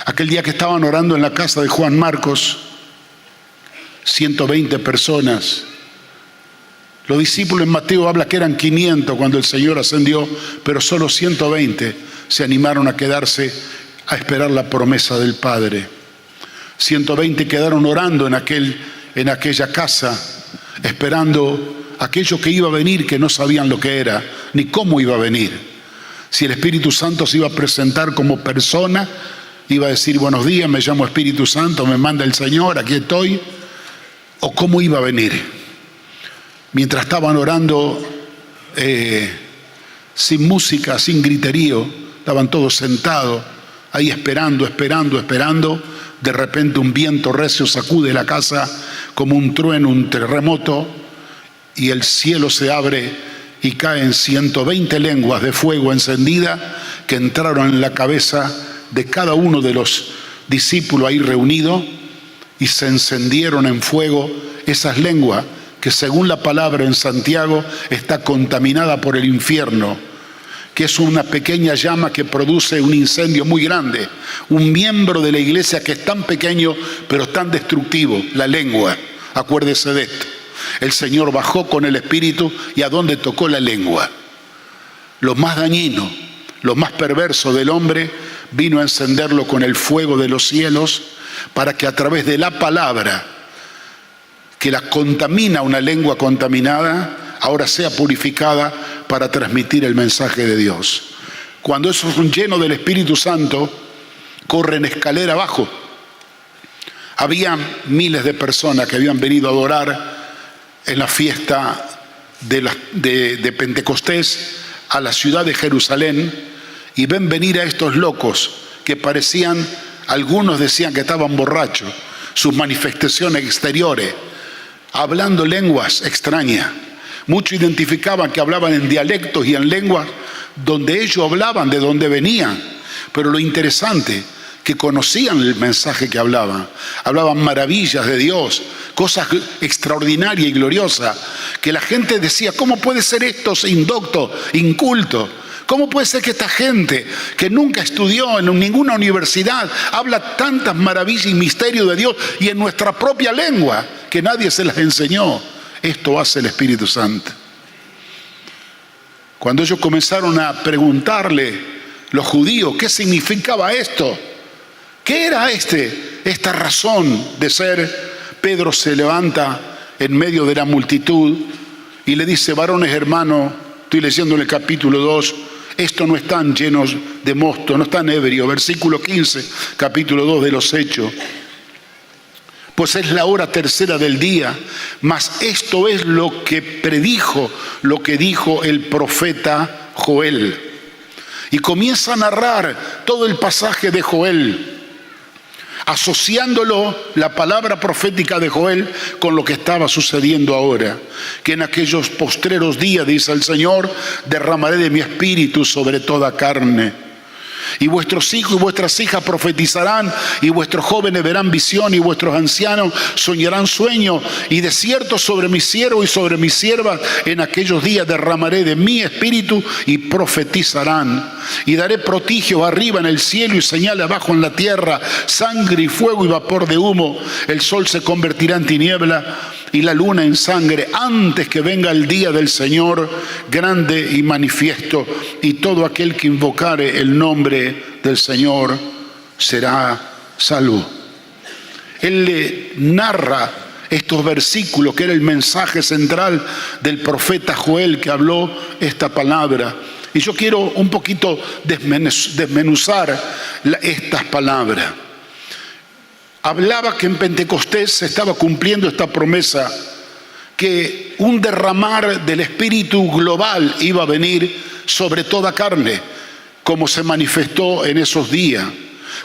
Aquel día que estaban orando en la casa de Juan Marcos, 120 personas. Los discípulos en Mateo habla que eran 500 cuando el Señor ascendió, pero solo 120 se animaron a quedarse a esperar la promesa del Padre. 120 quedaron orando en aquella casa, esperando aquello que iba a venir, que no sabían lo que era, ni cómo iba a venir. Si el Espíritu Santo se iba a presentar como persona, iba a decir: buenos días, me llamo Espíritu Santo, me manda el Señor, aquí estoy, o cómo iba a venir. Mientras estaban orando, sin música, sin griterío, estaban todos sentados ahí esperando. De repente un viento recio sacude la casa como un trueno, un terremoto, y el cielo se abre y caen 120 lenguas de fuego encendida que entraron en la cabeza de cada uno de los discípulos ahí reunidos, y se encendieron en fuego esas lenguas que, según la palabra en Santiago, está contaminada por el infierno, que es una pequeña llama que produce un incendio muy grande. Un miembro de la iglesia que es tan pequeño pero tan destructivo, la lengua. Acuérdese de esto. El Señor bajó con el Espíritu, y a donde tocó la lengua, lo más dañino, lo más perverso del hombre, vino a encenderlo con el fuego de los cielos, para que a través de la palabra que la contamina, una lengua contaminada, ahora sea purificada para transmitir el mensaje de Dios. Cuando esos son llenos del Espíritu Santo, corren escalera abajo. Había miles de personas que habían venido a adorar en la fiesta de Pentecostés a la ciudad de Jerusalén, y ven venir a estos locos que parecían, algunos decían que estaban borrachos, sus manifestaciones exteriores, hablando lenguas extrañas. Muchos identificaban que hablaban en dialectos y en lenguas donde ellos hablaban, de donde venían. Pero lo interesante, que conocían el mensaje que hablaban. Hablaban maravillas de Dios, cosas extraordinarias y gloriosas, que la gente decía: ¿cómo puede ser esto indocto, inculto? ¿Cómo puede ser que esta gente que nunca estudió en ninguna universidad habla tantas maravillas y misterios de Dios, y en nuestra propia lengua, que nadie se las enseñó? Esto hace el Espíritu Santo. Cuando ellos comenzaron a preguntarle, los judíos, ¿qué significaba esto? ¿Qué era esta razón de ser? Pedro se levanta en medio de la multitud y le dice: varones hermanos, estoy leyendo en el capítulo 2, estos no están llenos de mosto, no están ebrios. Versículo 15, capítulo 2 de los Hechos. Pues es la hora tercera del día, mas esto es lo que predijo, lo que dijo el profeta Joel. Y comienza a narrar todo el pasaje de Joel, asociándolo, la palabra profética de Joel, con lo que estaba sucediendo ahora. Que en aquellos postreros días, dice el Señor, derramaré de mi espíritu sobre toda carne. Y vuestros hijos y vuestras hijas profetizarán, y vuestros jóvenes verán visión, y vuestros ancianos soñarán sueños. Y de cierto sobre mis siervos y sobre mis siervas en aquellos días derramaré de mi espíritu, y profetizarán. Y daré prodigio arriba en el cielo y señales abajo en la tierra, sangre y fuego y vapor de humo. El sol se convertirá en tiniebla y la luna en sangre, antes que venga el día del Señor grande y manifiesto, y todo aquel que invocare el nombre del Señor será salvo. Él le narra estos versículos, que era el mensaje central del profeta Joel, que habló esta palabra. Y yo quiero un poquito desmenuzar estas palabras. Hablaba que en Pentecostés se estaba cumpliendo esta promesa, que un derramar del Espíritu global iba a venir sobre toda carne, como se manifestó en esos días.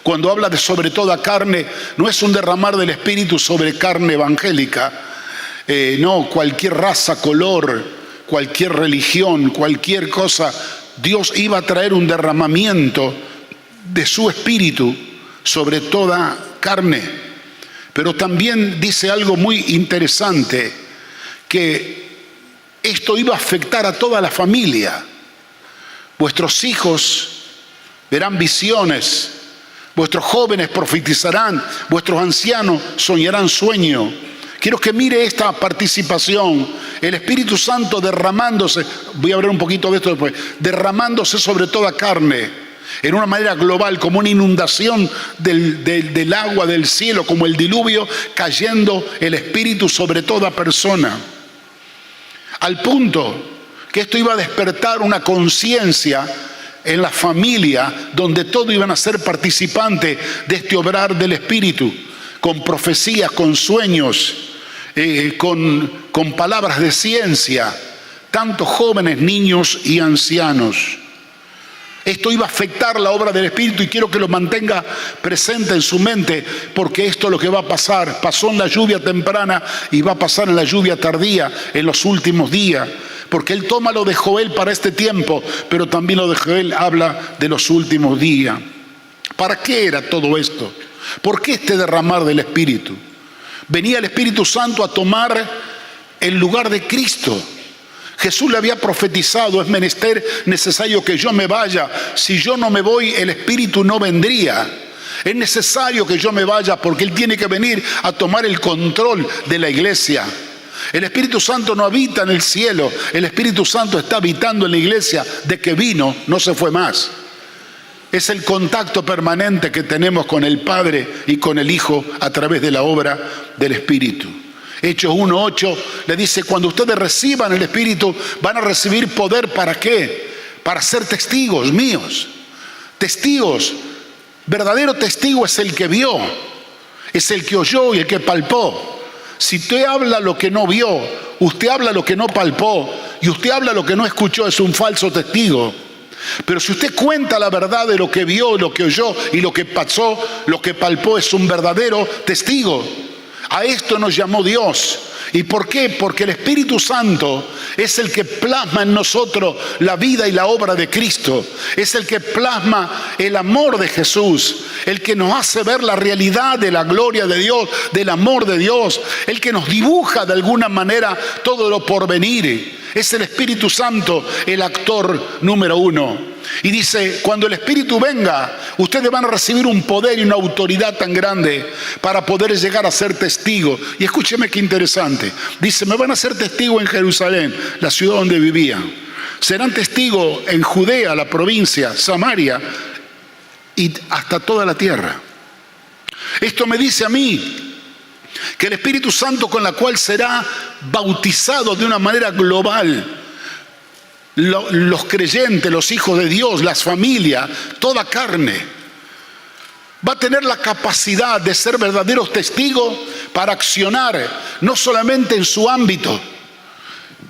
Cuando habla de sobre toda carne, no es un derramar del Espíritu sobre carne evangélica, no, cualquier raza, color, cualquier religión, cualquier cosa. Dios iba a traer un derramamiento de su Espíritu sobre toda carne. Pero también dice algo muy interesante, que esto iba a afectar a toda la familia. Vuestros hijos verán visiones, vuestros jóvenes profetizarán, vuestros ancianos soñarán sueño. Quiero que mire esta participación, el Espíritu Santo derramándose, voy a hablar un poquito de esto después, derramándose sobre toda carne, en una manera global, como una inundación del agua del cielo, como el diluvio, cayendo el Espíritu sobre toda persona. Al punto que esto iba a despertar una conciencia en la familia, donde todos iban a ser participantes de este obrar del Espíritu, con profecías, con sueños, con palabras de ciencia, tanto jóvenes, niños y ancianos. Esto iba a afectar la obra del Espíritu y quiero que lo mantenga presente en su mente, porque esto es lo que va a pasar. Pasó en la lluvia temprana y va a pasar en la lluvia tardía en los últimos días, porque Él toma lo de Joel para este tiempo, pero también lo de Joel habla de los últimos días. ¿Para qué era todo esto? ¿Por qué este derramar del Espíritu? Venía el Espíritu Santo a tomar el lugar de Cristo. Jesús le había profetizado: es menester necesario que yo me vaya. Si yo no me voy, el Espíritu no vendría. Es necesario que yo me vaya porque Él tiene que venir a tomar el control de la iglesia. El Espíritu Santo no habita en el cielo. El Espíritu Santo está habitando en la iglesia. De que vino, no se fue más. Es el contacto permanente que tenemos con el Padre y con el Hijo a través de la obra del Espíritu. Hechos 1:8 le dice: cuando ustedes reciban el Espíritu, van a recibir poder. ¿Para qué? Para ser testigos míos. Testigos. Verdadero testigo es el que vio, es el que oyó y el que palpó. Si usted habla lo que no vio, usted habla lo que no palpó y usted habla lo que no escuchó, es un falso testigo. Pero si usted cuenta la verdad de lo que vio, lo que oyó y lo que pasó, lo que palpó, es un verdadero testigo. A esto nos llamó Dios. ¿Y por qué? Porque el Espíritu Santo es el que plasma en nosotros la vida y la obra de Cristo. Es el que plasma el amor de Jesús, el que nos hace ver la realidad de la gloria de Dios, del amor de Dios, el que nos dibuja de alguna manera todo lo porvenir. Es el Espíritu Santo el actor número uno. Y dice: cuando el Espíritu venga, ustedes van a recibir un poder y una autoridad tan grande para poder llegar a ser testigos. Y escúcheme qué interesante. Dice: me van a ser testigos en Jerusalén, la ciudad donde vivían. Serán testigos en Judea, la provincia, Samaria y hasta toda la tierra. Esto me dice a mí que el Espíritu Santo, con la cual será bautizado de una manera global los creyentes, los hijos de Dios, las familias, toda carne, va a tener la capacidad de ser verdaderos testigos para accionar no solamente en su ámbito,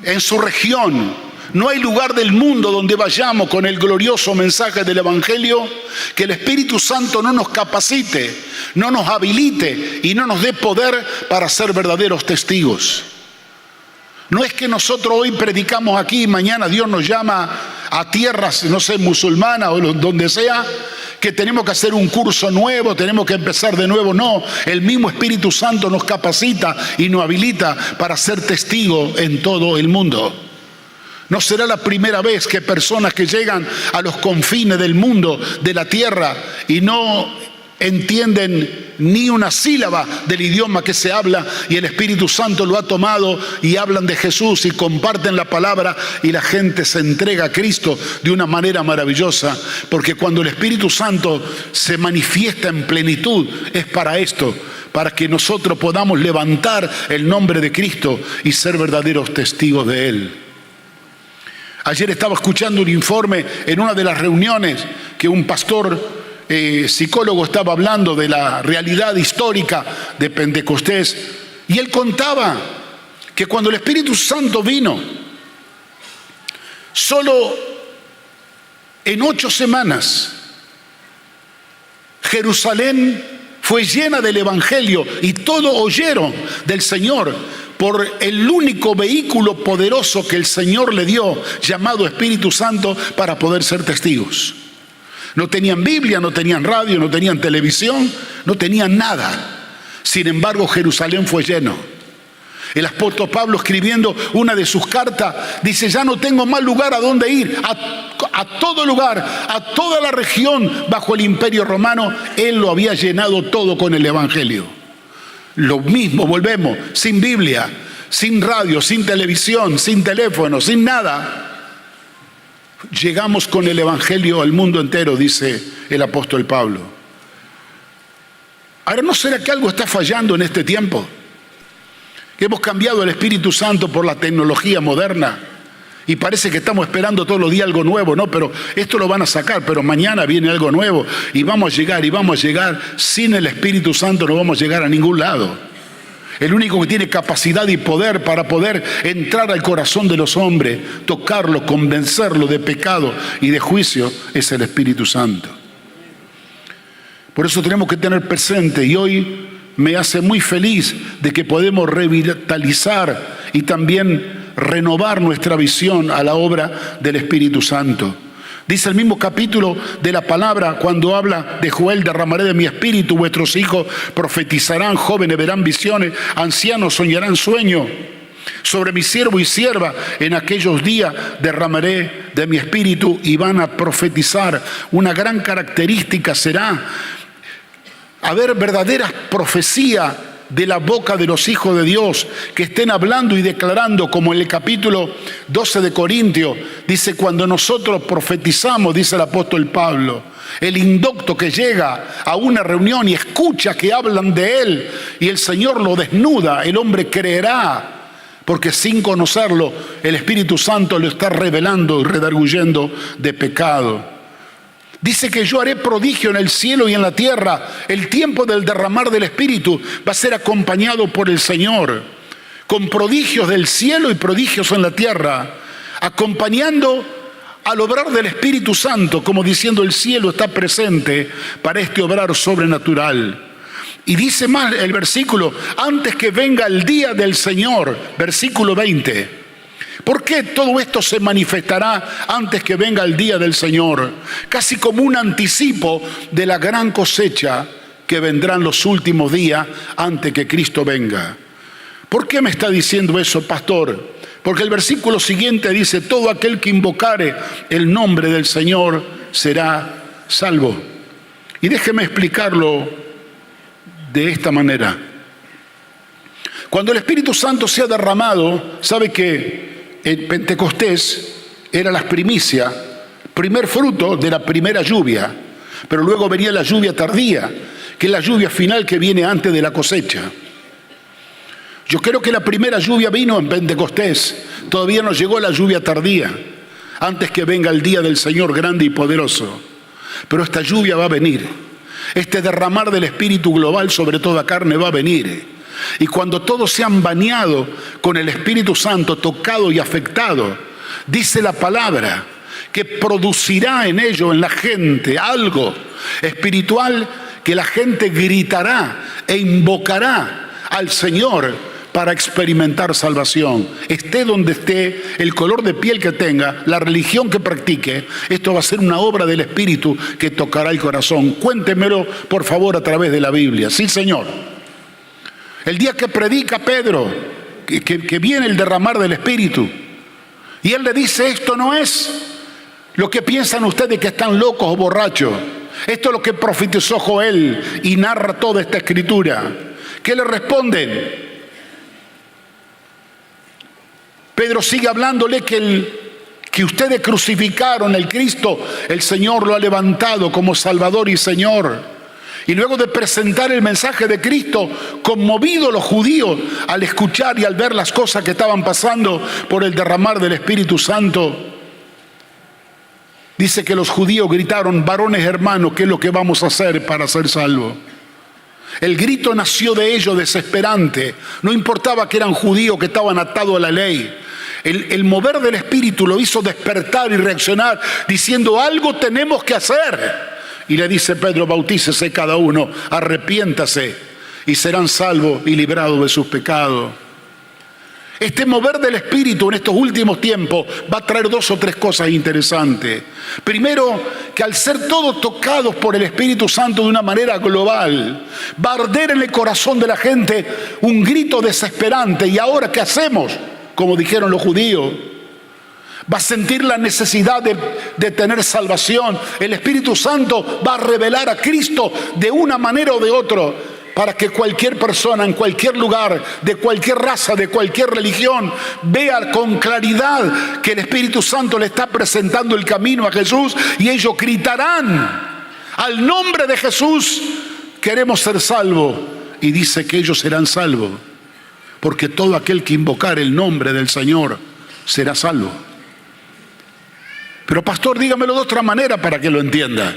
en su región. No hay lugar del mundo donde vayamos con el glorioso mensaje del Evangelio que el Espíritu Santo no nos capacite, no nos habilite y no nos dé poder para ser verdaderos testigos. No es que nosotros hoy predicamos aquí y mañana Dios nos llama a tierras, no sé, musulmanas o donde sea, que tenemos que hacer un curso nuevo, tenemos que empezar de nuevo. No, el mismo Espíritu Santo nos capacita y nos habilita para ser testigos en todo el mundo. No será la primera vez que personas que llegan a los confines del mundo, de la tierra, y no entienden ni una sílaba del idioma que se habla, y el Espíritu Santo lo ha tomado y hablan de Jesús y comparten la palabra y la gente se entrega a Cristo de una manera maravillosa, porque cuando el Espíritu Santo se manifiesta en plenitud es para esto, para que nosotros podamos levantar el nombre de Cristo y ser verdaderos testigos de Él. Ayer estaba escuchando un informe en una de las reuniones que un pastor psicólogo estaba hablando de la realidad histórica de Pentecostés, y él contaba que cuando el Espíritu Santo vino, solo en 8 semanas Jerusalén fue llena del Evangelio y todos oyeron del Señor por el único vehículo poderoso que el Señor le dio, llamado Espíritu Santo, para poder ser testigos. No tenían Biblia, no tenían radio, no tenían televisión, no tenían nada. Sin embargo, Jerusalén fue lleno. El apóstol Pablo, escribiendo una de sus cartas, dice: ya no tengo más lugar a dónde ir. a todo lugar, a toda la región bajo el Imperio Romano. Él lo había llenado todo con el Evangelio. Lo mismo, volvemos, sin Biblia, sin radio, sin televisión, sin teléfono, sin nada. Llegamos con el Evangelio al mundo entero, dice el apóstol Pablo. Ahora, ¿no será que algo está fallando en este tiempo? Que hemos cambiado el Espíritu Santo por la tecnología moderna y parece que estamos esperando todos los días algo nuevo, ¿no? Pero esto lo van a sacar, pero mañana viene algo nuevo y vamos a llegar y vamos a llegar. Sin el Espíritu Santo no vamos a llegar a ningún lado. El único que tiene capacidad y poder para poder entrar al corazón de los hombres, tocarlo, convencerlo de pecado y de juicio, es el Espíritu Santo. Por eso tenemos que tener presente, y hoy me hace muy feliz de que podemos revitalizar y también renovar nuestra visión a la obra del Espíritu Santo. Dice el mismo capítulo de la palabra cuando habla de Joel: derramaré de mi espíritu, vuestros hijos profetizarán, jóvenes verán visiones, ancianos soñarán sueños. Sobre mi siervo y sierva en aquellos días derramaré de mi espíritu y van a profetizar. Una gran característica será haber verdaderas profecías de la boca de los hijos de Dios, que estén hablando y declarando, como en el capítulo 12 de Corintios, dice: cuando nosotros profetizamos, dice el apóstol Pablo, el indocto que llega a una reunión y escucha que hablan de él y el Señor lo desnuda, el hombre creerá, porque sin conocerlo, el Espíritu Santo lo está revelando y redarguyendo de pecado. Dice que yo haré prodigio en el cielo y en la tierra. El tiempo del derramar del Espíritu va a ser acompañado por el Señor, con prodigios del cielo y prodigios en la tierra, acompañando al obrar del Espíritu Santo, como diciendo: el cielo está presente para este obrar sobrenatural. Y dice más el versículo: antes que venga el día del Señor, versículo 20. ¿Por qué todo esto se manifestará antes que venga el día del Señor? Casi como un anticipo de la gran cosecha que vendrá en los últimos días antes que Cristo venga. ¿Por qué me está diciendo eso, pastor? Porque el versículo siguiente dice: todo aquel que invocare el nombre del Señor será salvo. Y déjeme explicarlo de esta manera. Cuando el Espíritu Santo sea derramado, ¿sabe que en Pentecostés era las primicias, primer fruto de la primera lluvia? Pero luego venía la lluvia tardía, que es la lluvia final que viene antes de la cosecha. Yo creo que la primera lluvia vino en Pentecostés, todavía no llegó la lluvia tardía, antes que venga el día del Señor grande y poderoso. Pero esta lluvia va a venir, este derramar del Espíritu global sobre toda carne va a venir. Y cuando todos sean bañados con el Espíritu Santo, tocado y afectado, dice la palabra que producirá en ello, en la gente, algo espiritual, que la gente gritará e invocará al Señor para experimentar salvación. Esté donde esté, el color de piel que tenga, la religión que practique, esto va a ser una obra del Espíritu que tocará el corazón. Cuéntemelo, por favor, a través de la Biblia. Sí, Señor. El día que predica Pedro, que viene el derramar del Espíritu, y él le dice: esto no es lo que piensan ustedes que están locos o borrachos. Esto es lo que profetizó Joel y narra toda esta escritura. ¿Qué le responden? Pedro sigue hablándole que ustedes crucificaron el Cristo, el Señor lo ha levantado como Salvador y Señor. Y luego de presentar el mensaje de Cristo, conmovidos los judíos al escuchar y al ver las cosas que estaban pasando por el derramar del Espíritu Santo, dice que los judíos gritaron: varones hermanos, ¿qué es lo que vamos a hacer para ser salvos? El grito nació de ellos desesperante. No importaba que eran judíos que estaban atados a la ley. El mover del Espíritu lo hizo despertar y reaccionar, diciendo: algo tenemos que hacer. Y le dice Pedro: bautícese cada uno, arrepiéntase y serán salvos y librados de sus pecados. Este mover del Espíritu en estos últimos tiempos va a traer dos o tres cosas interesantes. Primero, que al ser todos tocados por el Espíritu Santo de una manera global, va a arder en el corazón de la gente un grito desesperante. ¿Y ahora qué hacemos? Como dijeron los judíos. va a sentir la necesidad de tener salvación. El Espíritu Santo va a revelar a Cristo de una manera o de otra, para que cualquier persona, en cualquier lugar, de cualquier raza, de cualquier religión, vea con claridad que el Espíritu Santo le está presentando el camino a Jesús, y ellos gritarán: al nombre de Jesús queremos ser salvos. Y dice que ellos serán salvos, porque todo aquel que invocar el nombre del Señor será salvo. Pero pastor, dígamelo de otra manera para que lo entienda.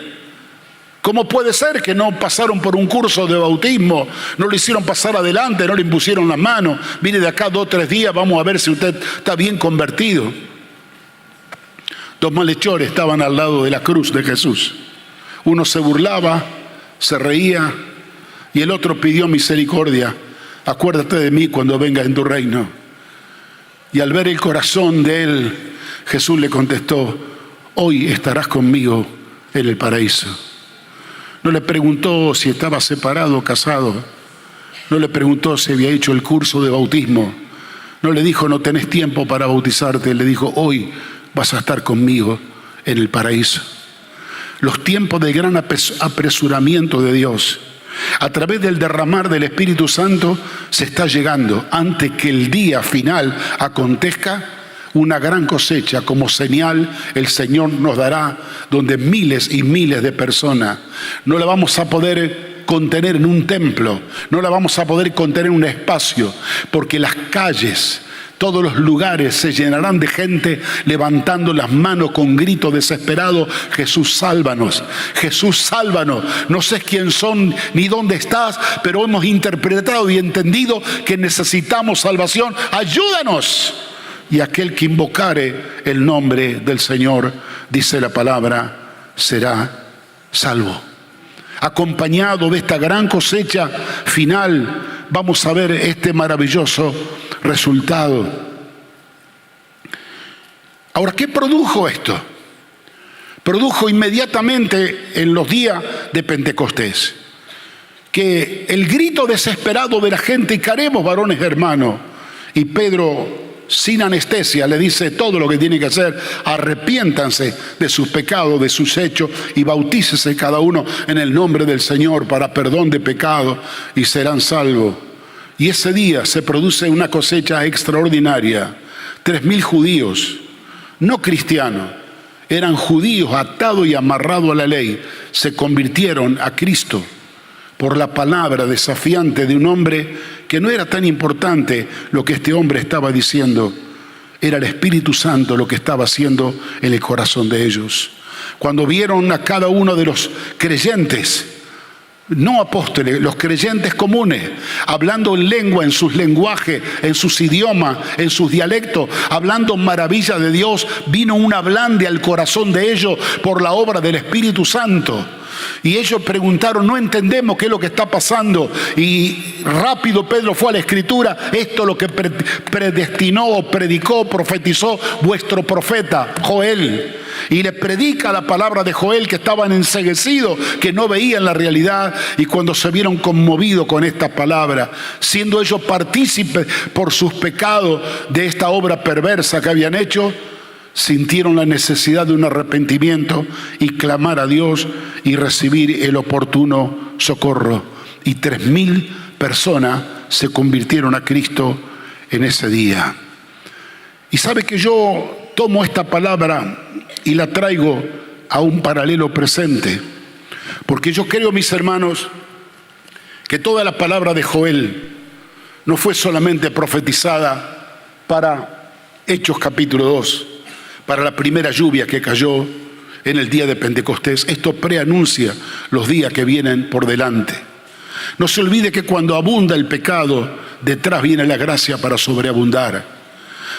¿Cómo puede ser que no pasaron por un curso de bautismo, no lo hicieron pasar adelante, no le impusieron las manos? Mire, de acá 2 o 3 días vamos a ver si usted está bien convertido. 2 malhechores estaban al lado de la cruz de Jesús. Uno se burlaba, se reía, y el otro pidió misericordia. Acuérdate de mí cuando venga en tu reino. Y al ver el corazón de él, Jesús le contestó: hoy estarás conmigo en el paraíso. No le preguntó si estaba separado o casado. No le preguntó si había hecho el curso de bautismo. No le dijo: no tenés tiempo para bautizarte. Le dijo: hoy vas a estar conmigo en el paraíso. Los tiempos de gran apresuramiento de Dios, a través del derramar del Espíritu Santo, se está llegando. Antes que el día final acontezca, una gran cosecha como señal el Señor nos dará, donde miles y miles de personas no la vamos a poder contener en un templo, no la vamos a poder contener en un espacio, porque las calles, todos los lugares se llenarán de gente levantando las manos con grito desesperado: Jesús, sálvanos, Jesús, sálvanos. No sé quién son ni dónde estás, pero hemos interpretado y entendido que necesitamos salvación. Ayúdanos. Y aquel que invocare el nombre del Señor, dice la palabra, será salvo. Acompañado de esta gran cosecha final, vamos a ver este maravilloso resultado. Ahora, ¿qué produjo esto? Produjo inmediatamente en los días de Pentecostés que el grito desesperado de la gente: y haremos, varones hermanos. Y Pedro, sin anestesia, le dice todo lo que tiene que hacer: arrepiéntanse de sus pecados, de sus hechos, y bautícese cada uno en el nombre del Señor para perdón de pecado, y serán salvos. Y ese día se produce una cosecha extraordinaria. 3.000 judíos, no cristianos, eran judíos atados y amarrados a la ley, se convirtieron a Cristo por la palabra desafiante de un hombre que no era tan importante lo que este hombre estaba diciendo. Era el Espíritu Santo lo que estaba haciendo en el corazón de ellos. Cuando vieron a cada uno de los creyentes, no apóstoles, los creyentes comunes, hablando en lengua, en sus lenguajes, en sus idiomas, en sus dialectos, hablando maravillas de Dios, vino un ablande al corazón de ellos por la obra del Espíritu Santo. Y ellos preguntaron: no entendemos qué es lo que está pasando. Y rápido Pedro fue a la Escritura: esto es lo que predestinó o predicó, profetizó vuestro profeta Joel. Y le predica la palabra de Joel, que estaban enceguecidos, que no veían la realidad. Y cuando se vieron conmovidos con esta palabra, siendo ellos partícipes por sus pecados de esta obra perversa que habían hecho, sintieron la necesidad de un arrepentimiento y clamar a Dios y recibir el oportuno socorro. Y 3.000 personas se convirtieron a Cristo en ese día. Y sabe que yo tomo esta palabra y la traigo a un paralelo presente, porque yo creo, mis hermanos, que toda la palabra de Joel no fue solamente profetizada para Hechos capítulo 2, para la primera lluvia que cayó en el día de Pentecostés. Esto preanuncia los días que vienen por delante. No se olvide que cuando abunda el pecado, detrás viene la gracia para sobreabundar.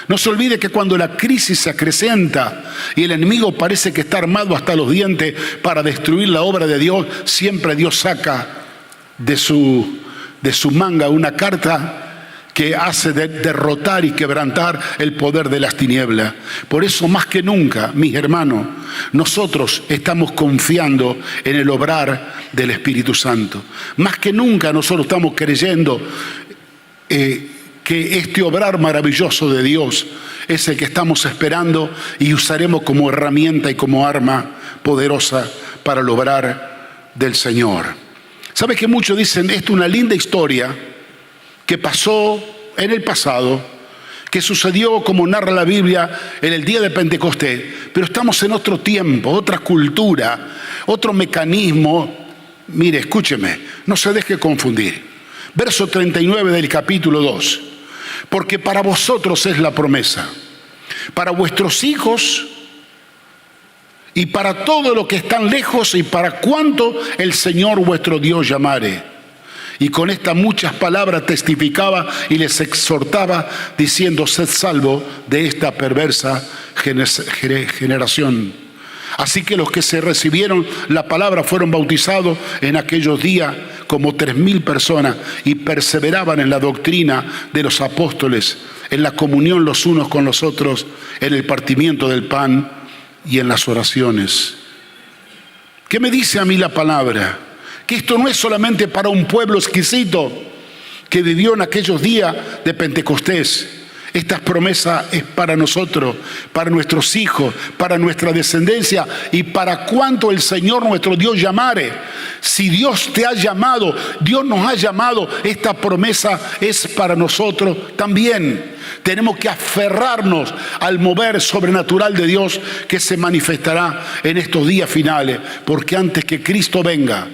No se olvide que cuando la crisis se acrecenta y el enemigo parece que está armado hasta los dientes para destruir la obra de Dios, siempre Dios saca de su manga una carta que hace derrotar y quebrantar el poder de las tinieblas. Por eso, más que nunca, mis hermanos, nosotros estamos confiando en el obrar del Espíritu Santo. Más que nunca nosotros estamos creyendo que que este obrar maravilloso de Dios es el que estamos esperando y usaremos como herramienta y como arma poderosa para el obrar del Señor. ¿Sabe que muchos dicen, esto es una linda historia que pasó en el pasado, que sucedió como narra la Biblia en el día de Pentecostés, pero estamos en otro tiempo, otra cultura, otro mecanismo? Mire, escúcheme, no se deje confundir. Verso 39 del capítulo 2. Porque para vosotros es la promesa, para vuestros hijos y para todos los que están lejos y para cuanto el Señor vuestro Dios llamare. Y con estas muchas palabras testificaba y les exhortaba, diciendo, sed salvo de esta perversa generación. Así que los que se recibieron la palabra fueron bautizados en aquellos días como 3,000 personas y perseveraban en la doctrina de los apóstoles, en la comunión los unos con los otros, en el partimiento del pan y en las oraciones. ¿Qué me dice a mí la palabra? Que esto no es solamente para un pueblo exquisito que vivió en aquellos días de Pentecostés. Esta promesa es para nosotros, para nuestros hijos, para nuestra descendencia y para cuanto el Señor nuestro Dios llamare. Si Dios te ha llamado, Dios nos ha llamado, esta promesa es para nosotros también. Tenemos que aferrarnos al mover sobrenatural de Dios que se manifestará en estos días finales, porque antes que Cristo venga,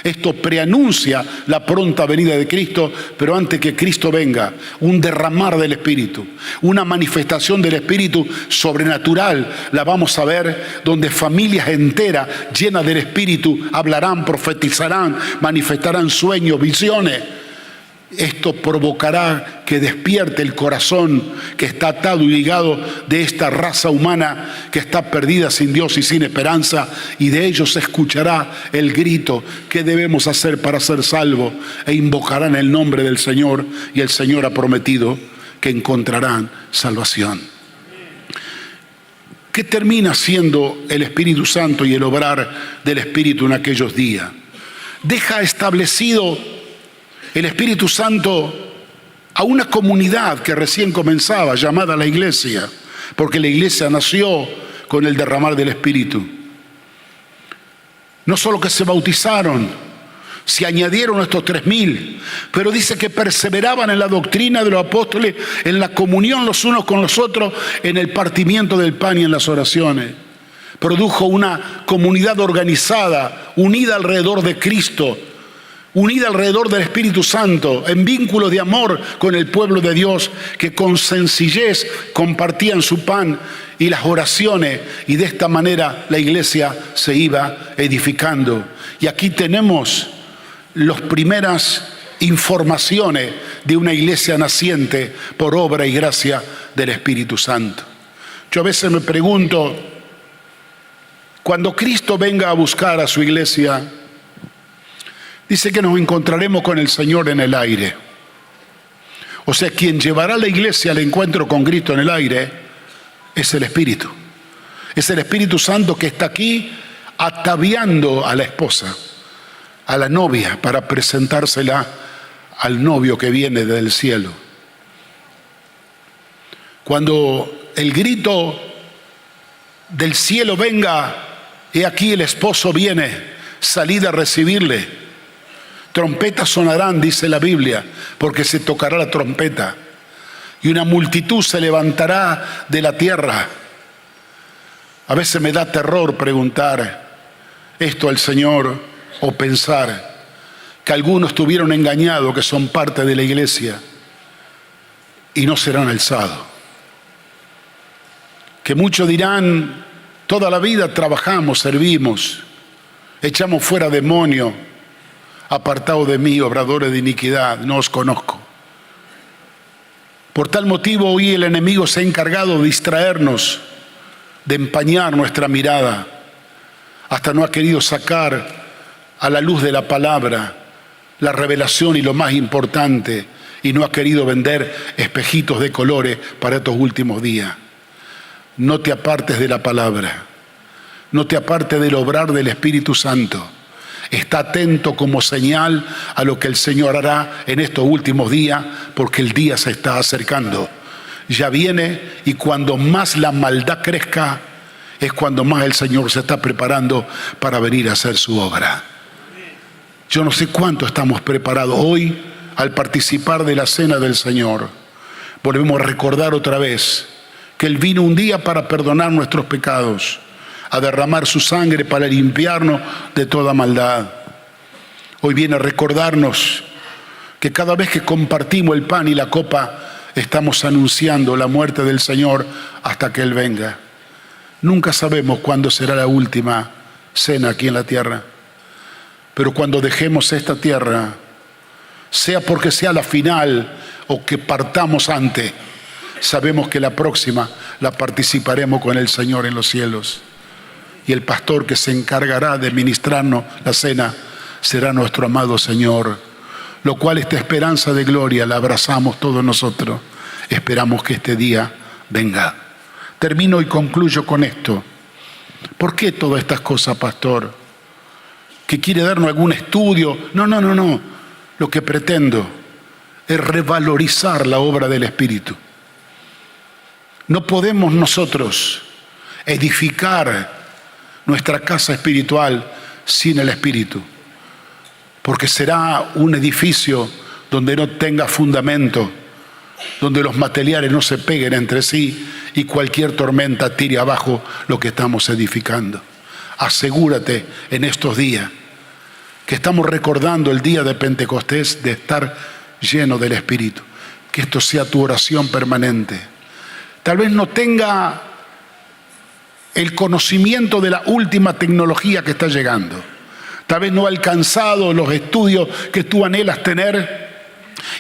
esto preanuncia la pronta venida de Cristo, pero antes que Cristo venga, un derramar del Espíritu, una manifestación del Espíritu sobrenatural, la vamos a ver, donde familias enteras llenas del Espíritu hablarán, profetizarán, manifestarán sueños, visiones. Esto provocará que despierte el corazón que está atado y ligado de esta raza humana que está perdida sin Dios y sin esperanza, y de ellos se escuchará el grito: ¿qué debemos hacer para ser salvos? E invocarán el nombre del Señor, y el Señor ha prometido que encontrarán salvación. ¿Qué termina siendo el Espíritu Santo y el obrar del Espíritu en aquellos días? Deja establecido el Espíritu Santo a una comunidad que recién comenzaba, llamada la iglesia, porque la iglesia nació con el derramar del Espíritu. No solo que se bautizaron, se añadieron estos 3,000, pero dice que perseveraban en la doctrina de los apóstoles, en la comunión los unos con los otros, en el partimiento del pan y en las oraciones. Produjo una comunidad organizada, unida alrededor de Cristo, unida alrededor del Espíritu Santo, en vínculos de amor con el pueblo de Dios, que con sencillez compartían su pan y las oraciones, y de esta manera la iglesia se iba edificando. Y aquí tenemos las primeras informaciones de una iglesia naciente por obra y gracia del Espíritu Santo. Yo a veces me pregunto, cuando Cristo venga a buscar a su iglesia, dice que nos encontraremos con el Señor en el aire. O sea, quien llevará a la iglesia al encuentro con Cristo en el aire es el Espíritu. Es el Espíritu Santo que está aquí ataviando a la esposa, a la novia, para presentársela al novio que viene del cielo. Cuando el grito del cielo venga, he aquí el esposo viene, salid a recibirle. Trompetas sonarán, dice la Biblia, porque se tocará la trompeta y una multitud se levantará de la tierra. A veces me da terror preguntar esto al Señor o pensar que algunos estuvieron engañados, que son parte de la iglesia y no serán alzados. Que muchos dirán, toda la vida trabajamos, servimos, echamos fuera demonios. Apartados de mí, obradores de iniquidad, no os conozco. Por tal motivo hoy el enemigo se ha encargado de distraernos, de empañar nuestra mirada, hasta no ha querido sacar a la luz de la palabra la revelación y lo más importante, y no ha querido vender espejitos de colores para estos últimos días. No te apartes de la palabra, no te apartes del obrar del Espíritu Santo. Está atento como señal a lo que el Señor hará en estos últimos días, porque el día se está acercando. Ya viene, y cuando más la maldad crezca, es cuando más el Señor se está preparando para venir a hacer su obra. Yo no sé cuánto estamos preparados hoy al participar de la cena del Señor. Volvemos a recordar otra vez que Él vino un día para perdonar nuestros pecados, a derramar su sangre para limpiarnos de toda maldad. Hoy viene a recordarnos que cada vez que compartimos el pan y la copa, estamos anunciando la muerte del Señor hasta que Él venga. Nunca sabemos cuándo será la última cena aquí en la tierra. Pero cuando dejemos esta tierra, sea porque sea la final o que partamos antes, sabemos que la próxima la participaremos con el Señor en los cielos. Y el pastor que se encargará de ministrarnos la cena será nuestro amado Señor, lo cual esta esperanza de gloria la abrazamos todos nosotros. Esperamos que este día venga. Termino y concluyo con esto. ¿Por qué todas estas cosas, pastor? ¿Que quiere darnos algún estudio? No. Lo que pretendo es revalorizar la obra del Espíritu. No podemos nosotros edificar nuestra casa espiritual sin el Espíritu, porque será un edificio donde no tenga fundamento, donde los materiales no se peguen entre sí y cualquier tormenta tire abajo lo que estamos edificando. Asegúrate en estos días que estamos recordando el día de Pentecostés de estar lleno del Espíritu. Que esto sea tu oración permanente. Tal vez no tenga el conocimiento de la última tecnología que está llegando. Tal vez no ha alcanzado los estudios que tú anhelas tener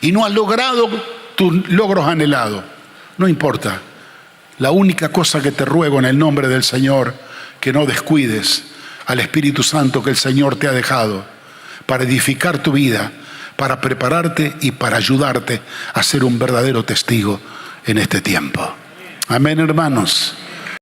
y no has logrado tus logros anhelados. No importa. La única cosa que te ruego en el nombre del Señor, que no descuides al Espíritu Santo que el Señor te ha dejado para edificar tu vida, para prepararte y para ayudarte a ser un verdadero testigo en este tiempo. Amén, hermanos.